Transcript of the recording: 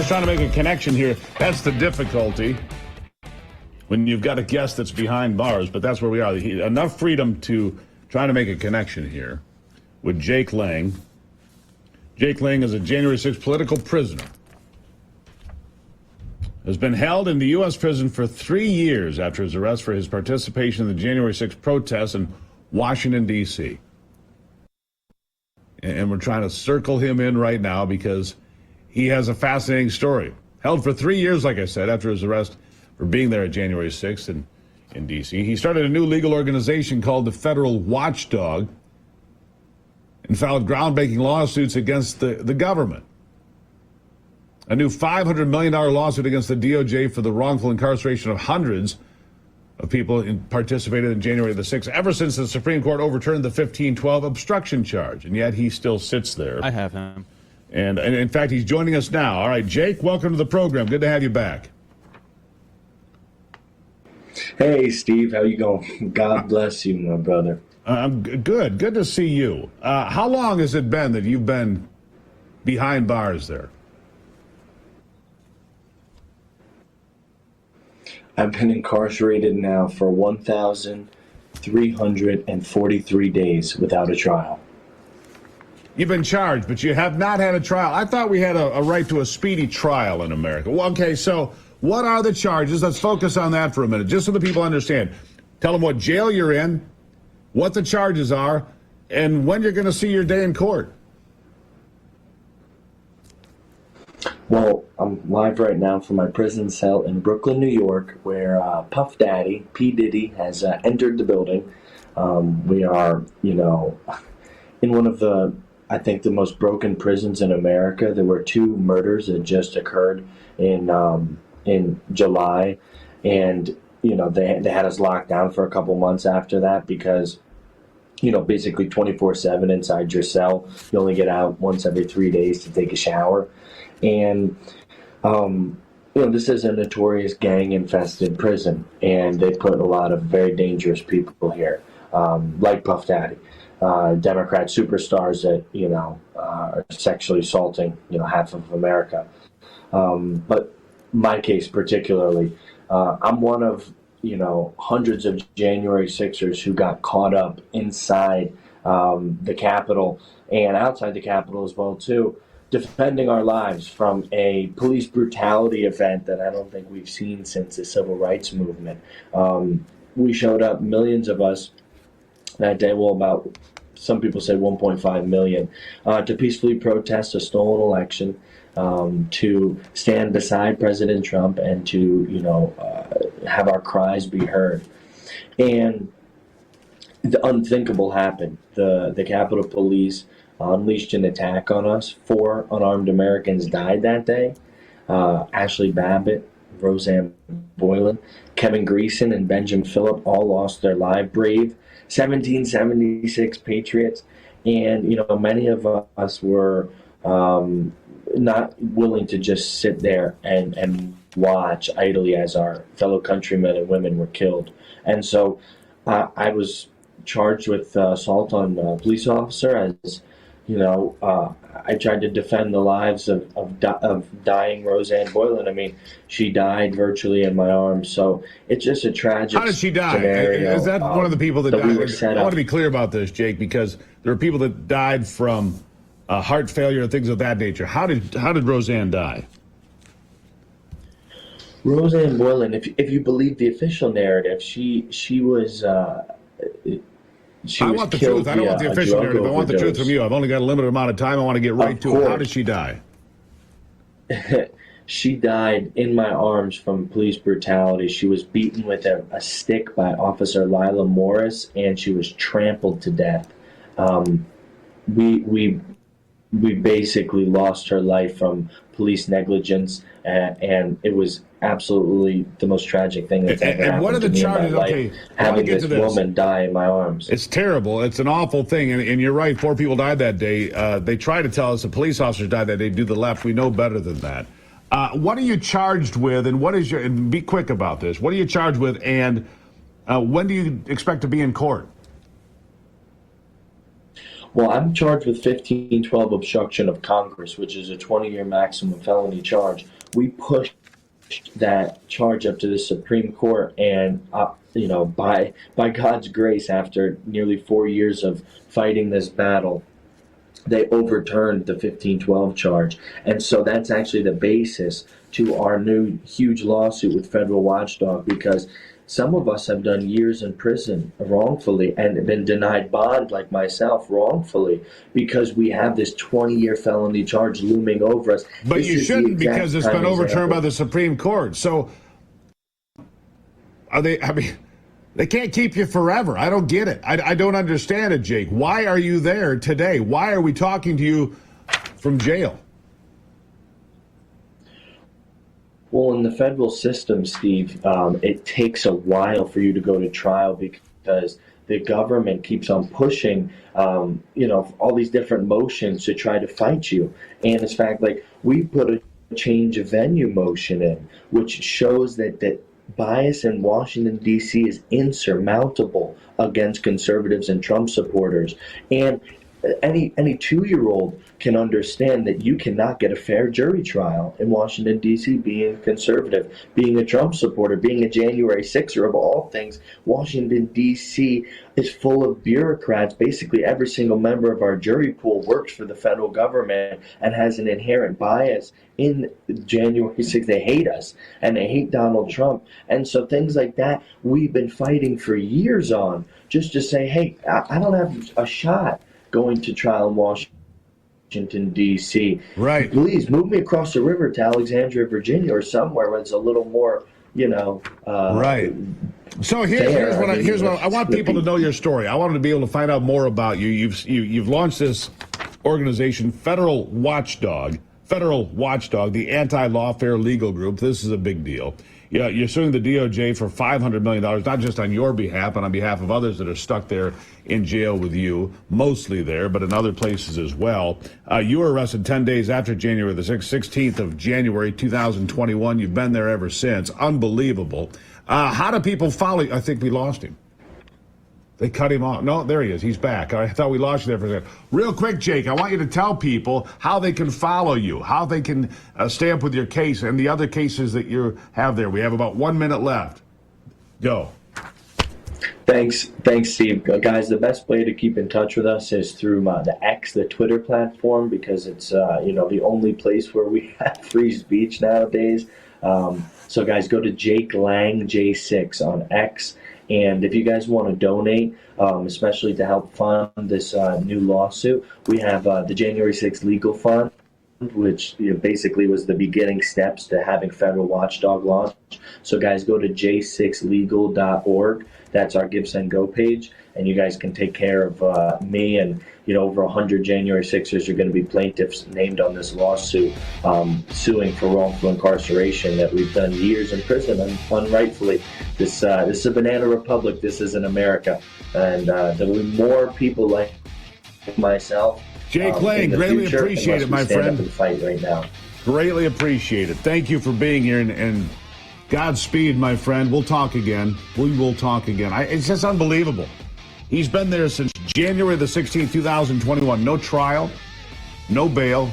just trying to make a connection here. That's the difficulty when you've got a guest that's behind bars, but that's where we are. Enough freedom to try to make a connection here with Jake Lang. Jake Lang is a January 6th political prisoner. Has been held in the U.S. prison for 3 years after his arrest for his participation in the January 6th protests in Washington, D.C. And we're trying to circle him in right now because he has a fascinating story. Held for 3 years, like I said, after his arrest for being there at January 6th in D.C. He started a new legal organization called the Federal Watchdog and filed groundbreaking lawsuits against the government. A new $500 million lawsuit against the DOJ for the wrongful incarceration of hundreds of people participated in January the 6th, ever since the Supreme Court overturned the 1512 obstruction charge. And yet he still sits there. I have him. And in fact, he's joining us now. All right, Jake, welcome to the program. Good to have you back. Hey, Steve. How you going? God bless you, my brother. I'm good. Good to see you. How long has it been that you've been behind bars there? I've been incarcerated now for 1,343 days without a trial. You've been charged, but you have not had a trial. I thought we had a right to a speedy trial in America. Well, okay, so what are the charges? Let's focus on that for a minute, just so the people understand. Tell them what jail you're in, what the charges are, and when you're going to see your day in court. Well, I'm live right now from my prison cell in Brooklyn, New York, where Puff Daddy, P. Diddy, has entered the building. We are, in one of the, I think, the most broken prisons in America. There were 2 murders that just occurred in July, and they had us locked down for a couple months after that because, basically 24/7 inside your cell. You only get out once every 3 days to take a shower. And, this is a notorious gang-infested prison, and they put a lot of very dangerous people here, like Puff Daddy, Democrat superstars that, are sexually assaulting, half of America. But my case particularly, I'm one of, hundreds of January 6ers who got caught up inside the Capitol and outside the Capitol as well, too, defending our lives from a police brutality event that I don't think we've seen since the civil rights movement. We showed up, millions of us that day, well, about, some people say 1.5 million, to peacefully protest a stolen election, to stand beside President Trump and to, have our cries be heard. And the unthinkable happened. The Capitol Police unleashed an attack on us. 4 unarmed Americans died that day. Ashley Babbitt, Rosanne Boyland, Kevin Greason, and Benjamin Phillip all lost their lives. Brave 1776 patriots. And, many of us were not willing to just sit there and watch idly as our fellow countrymen and women were killed. And so I was charged with assault on a police officer as I tried to defend the lives of dying Rosanne Boyland. I mean, she died virtually in my arms. So it's just a tragic How did she die? scenario. Is that one of the people that died? We were set I up. want to be clear about this, Jake, because there are people that died from heart failure and things of that nature. How did Rosanne die? Rosanne Boyland, if you believe the official narrative, she was I want the truth. I don't want the official narrative. I want the truth from you. I've only got a limited amount of time. I want to get right to it. How did she die? She died in my arms from police brutality. She was beaten with a stick by Officer Lila Morris, and she was trampled to death. We basically lost her life from police negligence, and it was absolutely the most tragic thing that's ever happened what are the to me charges? in my life, Okay, having get this to this woman die in my arms. It's terrible. It's an awful thing, and you're right. 4 people died that day. They try to tell us the police officers died that day. Do the left. We know better than that. What are you charged with, and what is your? And be quick about this. What are you charged with, and when do you expect to be in court? Well, I'm charged with 1512 obstruction of Congress, which is a 20-year maximum felony charge. We pushed that charge up to the Supreme Court, and by God's grace, after nearly 4 years of fighting this battle, they overturned the 1512 charge. And so that's actually the basis to our new huge lawsuit with Federal Watchdog, because some of us have done years in prison wrongfully and been denied bond, like myself, wrongfully, because we have this 20-year felony charge looming over us. But This you is the shouldn't, exact because it's prime been overturned example. by the Supreme Court. So are they, I mean, they can't keep you forever. I don't get it. I don't understand it, Jake. Why are you there today? Why are we talking to you from jail? Well, in the federal system, Steve, it takes a while for you to go to trial because the government keeps on pushing, all these different motions to try to fight you. And in fact, like, we put a change of venue motion in, which shows that bias in Washington, D.C. is insurmountable against conservatives and Trump supporters. And any 2-year-old can understand that you cannot get a fair jury trial in Washington, D.C., being a conservative, being a Trump supporter, being a January 6er of all things. Washington, D.C. is full of bureaucrats. Basically, every single member of our jury pool works for the federal government and has an inherent bias in January 6th. They hate us, and they hate Donald Trump. And so things like that we've been fighting for years on, just to say, hey, I don't have a shot going to trial in Washington, D.C. Right. Please move me across the river to Alexandria, Virginia, or somewhere where it's a little more, right. So here's what I want people to know your story. I wanted to be able to find out more about you. You've launched this organization, Federal Watchdog, the anti-lawfare legal group. This is a big deal. Yeah, you're suing the DOJ for $500 million, not just on your behalf, but on behalf of others that are stuck there in jail with you, mostly there, but in other places as well. You were arrested 10 days after January the 16th of January, 2021. You've been there ever since. Unbelievable. How do people follow you? I think we lost him. They cut him off. No, there he is. He's back. I thought we lost you there for a second. Real quick, Jake, I want you to tell people how they can follow you, how they can stay up with your case and the other cases that you have there. We have about 1 minute left. Go. Thanks, Steve. Guys, the best way to keep in touch with us is through the X, the Twitter platform, because it's the only place where we have free speech nowadays. So guys, go to Jake Lang J6 on X. And if you guys want to donate, especially to help fund this new lawsuit, we have the January 6th Legal Fund, which basically was the beginning steps to having Federal Watchdog launch. So guys, go to j6legal.org. That's our Give, Send, Go page. And you guys can take care of me and, over 100 January 6ers are going to be plaintiffs named on this lawsuit, suing for wrongful incarceration that we've done years in prison unrightfully. This is a banana republic. This isn't America. And there will be more people like myself. Jake Lang, greatly future, appreciate it, my stand friend. up and fight right now. Greatly appreciate it. Thank you for being here, and Godspeed, my friend. We'll talk again. We will talk again. It's just unbelievable. He's been there since January the 16th, 2021. No trial, no bail,